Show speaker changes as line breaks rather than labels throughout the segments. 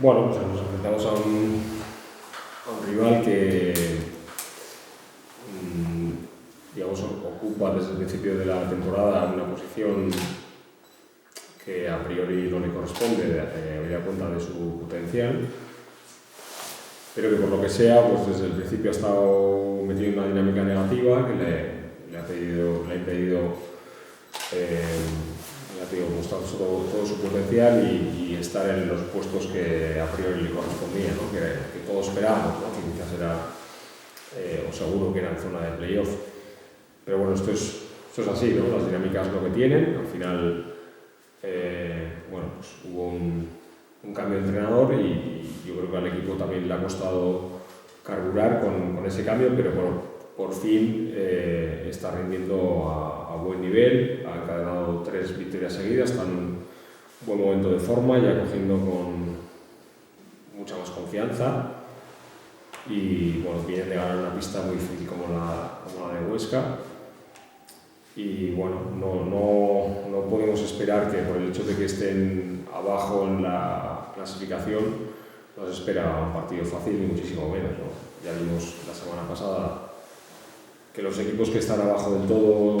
Bueno, pues nos enfrentamos a un rival que, digamos, ocupa desde el principio de la temporada una posición que a priori no le corresponde, habida cuenta de su potencial, pero que por lo que sea, pues desde el principio ha estado metido en una dinámica negativa que le ha impedido mostrar todo su potencial y estar en los puestos que a priori le correspondían, ¿no? que todos esperábamos, ¿no? Que quizás era, o seguro que era en zona de playoff. Pero bueno, esto es así, ¿no? Las dinámicas lo que tienen. Al final, bueno, pues hubo un cambio de entrenador y yo creo que al equipo también le ha costado carburar con ese cambio, pero por fin está rindiendo a buen nivel, ha encadenado 3 victorias seguidas, está en un buen momento de forma, ya cogiendo con mucha más confianza y bueno, vienen de ganar una pista muy difícil como la de Huesca y bueno, no podemos esperar que por el hecho de que estén abajo en la clasificación nos espera un partido fácil ni muchísimo menos, ¿no? Ya vimos la semana pasada que los equipos que están abajo del todo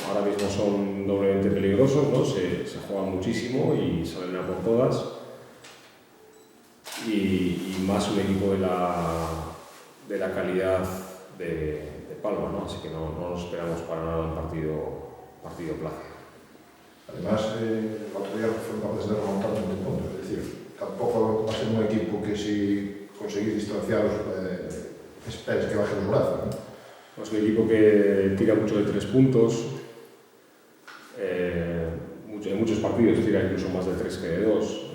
ahora mismo son doblemente peligrosos, ¿no? Se juegan muchísimo y salen a por todas. Y más un equipo de la calidad de Palma, ¿no? Así que no nos esperamos para nada un partido plácido.
Además, el otro día fueron capaces de remontar un punto, es decir, tampoco va a ser un equipo que si conseguís distanciaros esperes que baje los brazos, ¿no?
Es un equipo que tira mucho de 3 puntos, en muchos partidos tira incluso más de 3 que de 2.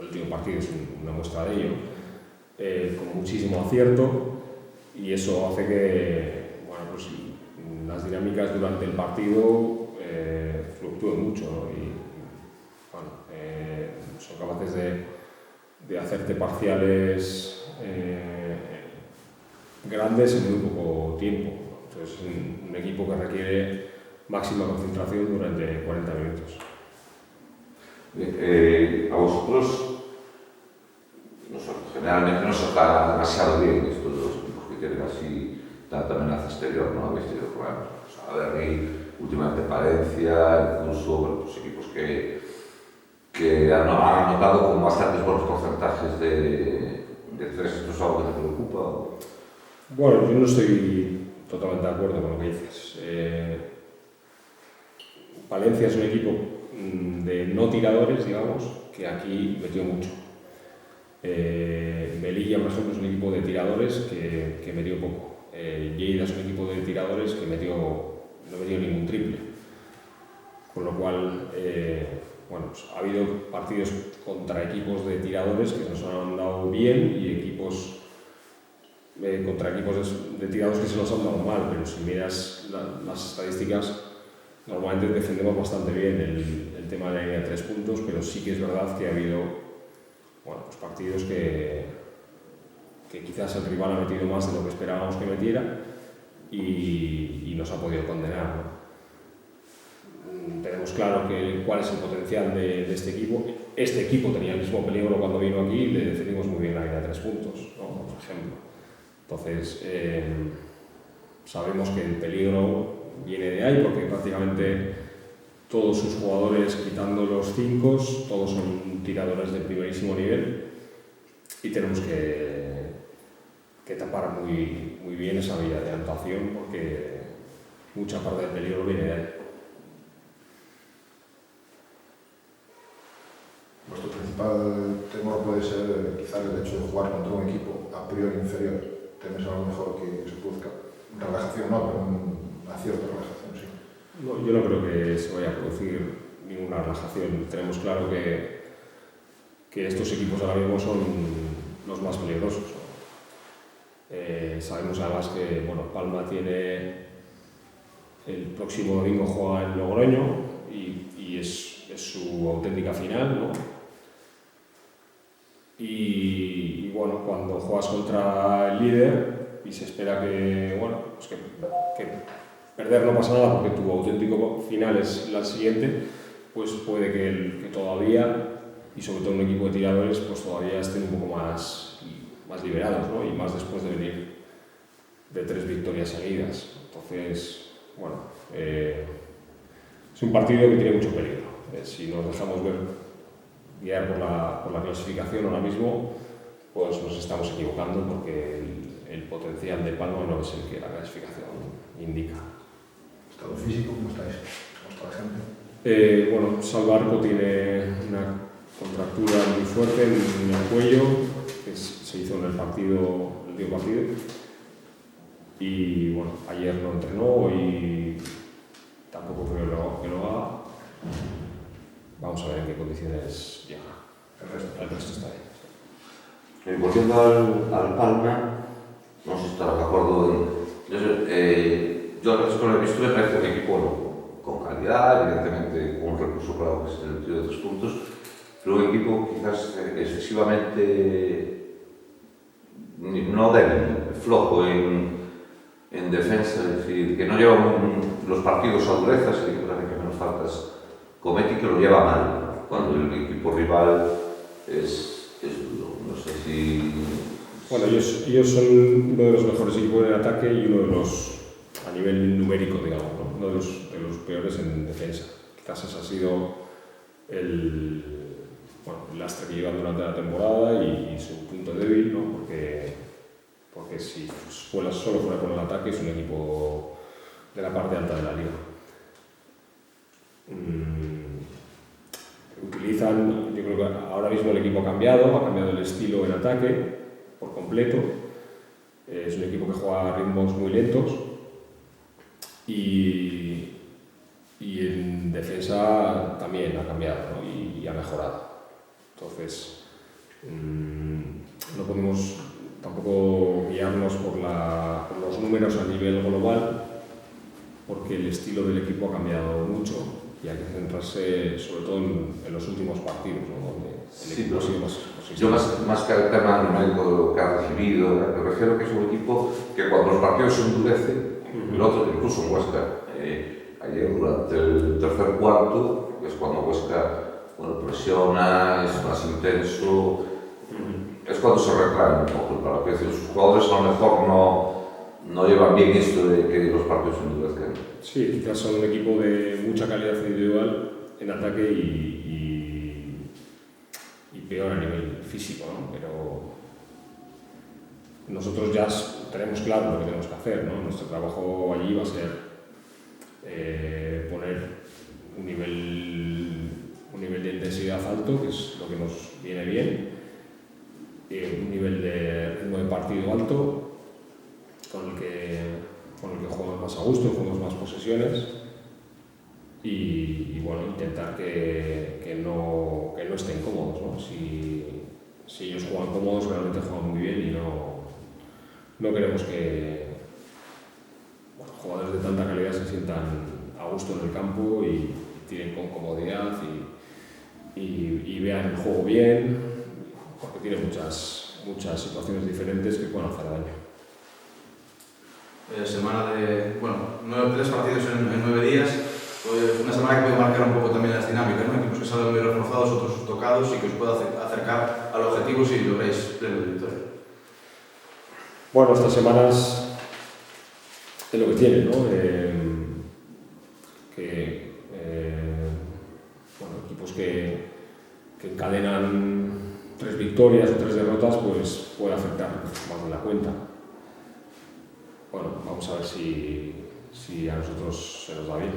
El último partido es una muestra de ello, con muchísimo acierto, y eso hace que, bueno, pues, las dinámicas durante el partido fluctúen mucho, ¿no? Y bueno, son capaces de hacerte parciales grandes en muy poco tiempo. Entonces es un equipo que requiere máxima concentración durante 40 minutos.
A vosotros, generalmente no se os da demasiado bien estos dos equipos que tienen así tanta amenaza exterior, ¿no? Habéis tenido problemas. O sea, a ver, últimamente Palencia, incluso bueno, pues equipos que han anotado con bastantes buenos porcentajes de 3. ¿Esto es algo que te preocupa?
Bueno, yo no estoy totalmente de acuerdo con lo que dices. Palencia es un equipo de no tiradores, digamos, que aquí metió mucho. Melilla, por ejemplo, es un equipo de tiradores que metió poco. Lleida es un equipo de tiradores que no metió ningún triple. Con lo cual, bueno, pues ha habido partidos contra equipos de tiradores que nos han dado bien y equipos contra equipos de tirados que se nos han dado mal, pero si miras las estadísticas, normalmente defendemos bastante bien el tema de la línea de 3 puntos, pero sí que es verdad que ha habido, bueno, pues partidos que quizás el rival ha metido más de lo que esperábamos que metiera y nos ha podido condenar, ¿no? Tenemos claro cuál es el potencial de este equipo. Este equipo tenía el mismo peligro cuando vino aquí y le defendimos muy bien la línea de 3 puntos, ¿no? Por ejemplo. Entonces, sabemos que el peligro viene de ahí porque prácticamente todos sus jugadores, quitando los 5, todos son tiradores de primerísimo nivel y tenemos que tapar muy bien esa vía de anotación porque mucha parte del peligro viene de ahí.
Vuestro principal temor puede ser quizás el hecho de jugar contra un equipo a priori inferior. Temes a lo mejor que se produzca relajación, no, pero una cierta relajación, sí.
No, yo no creo que se vaya a producir ninguna relajación. Tenemos claro que estos equipos ahora mismo son los más peligrosos, ¿no? Sabemos además que, bueno, Palma tiene el próximo domingo juega en Logroño y es su auténtica final, ¿no? Y bueno, cuando juegas contra el líder y se espera que, bueno, pues que perder no pasa nada porque tu auténtico final es la siguiente, pues puede que todavía y sobre todo un equipo de tiradores pues todavía estén un poco más liberados, ¿no? Y más después de venir de 3 victorias seguidas. Entonces, bueno, es un partido que tiene mucho peligro. Si nos dejamos guiar por la clasificación ahora mismo, pues nos estamos equivocando porque el potencial de Palma no es el que la clasificación indica.
¿Estado físico? ¿Cómo estáis? ¿Cómo está la gente?
Bueno, Salvarco tiene una contractura muy fuerte en el cuello, que se hizo en el último partido. Y bueno, ayer no entrenó y tampoco creo que lo haga. Vamos a ver en qué condiciones llega. El resto está bien.
Volviendo al Palma, no sé si estarás de acuerdo. Yo con el visto me parece un equipo con calidad, evidentemente con un recurso claro que es el tiro de 3 puntos, pero un equipo quizás excesivamente no débil, flojo en defensa, es decir, que no lleva los partidos a durezas, el equipo que menos faltas comete y que lo lleva mal, cuando el equipo rival es duro. No sé si...
Bueno, ellos son uno de los mejores equipos en ataque y uno de los, a nivel numérico, digamos, ¿no? Uno de los peores en defensa. Quizás ese ha sido el lastre que llevan durante la temporada y su punto débil, ¿no? Porque si solo fuera con el ataque, es un equipo de la parte alta de la liga. Utilizan, yo creo que ahora mismo el equipo ha cambiado el estilo en ataque por completo. Es un equipo que juega a ritmos muy lentos y en defensa también ha cambiado, ¿no? y ha mejorado. Entonces, no podemos tampoco guiarnos por los números a nivel global, porque el estilo del equipo ha cambiado mucho y hay que centrarse sobre todo en los últimos partidos, ¿no? Donde el equipo ha sido más consistente.
Yo más que el tema numérico de lo que ha recibido, me refiero que es un equipo que cuando los partidos se endurecen, el otro, incluso en Huesca, ayer durante el tercer cuarto, que es cuando Huesca presiona, es más intenso, es cuando se reclama un poco el partido. Sus jugadores a lo mejor no llevan bien esto de que los partidos se endurezcan.
Sí, quizás son un equipo de mucha calidad individual en ataque y peor a nivel físico, ¿no? Pero nosotros ya tenemos claro lo que tenemos que hacer, ¿no? Nuestro trabajo allí va a ser poner un nivel de intensidad alto, que es lo que nos viene bien, un nivel de ritmo de partido alto, con el que jugamos más a gusto, jugamos más posesiones y bueno, intentar que no estén cómodos, ¿no? Si ellos juegan cómodos, realmente juegan muy bien y no queremos que jugadores de tanta calidad se sientan a gusto en el campo y tiren con comodidad y vean el juego bien, porque tiene muchas situaciones diferentes que pueden hacer daño.
Semana de, 3 partidos en 9 días, pues una semana que puede marcar un poco también las dinámicas, ¿no? Equipos que salen muy reforzados, otros tocados y que os pueda acercar al objetivo si lográis pleno de victoria.
Bueno, estas semanas es lo que tienen, ¿no? Equipos que encadenan 3 victorias o 3 derrotas, pues puede afectar más de la cuenta. Bueno, vamos a ver si a nosotros se nos da bien.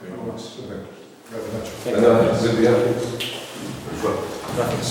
Perfecto. Gracias, Nacho.
Gracias.
Gracias.
Gracias.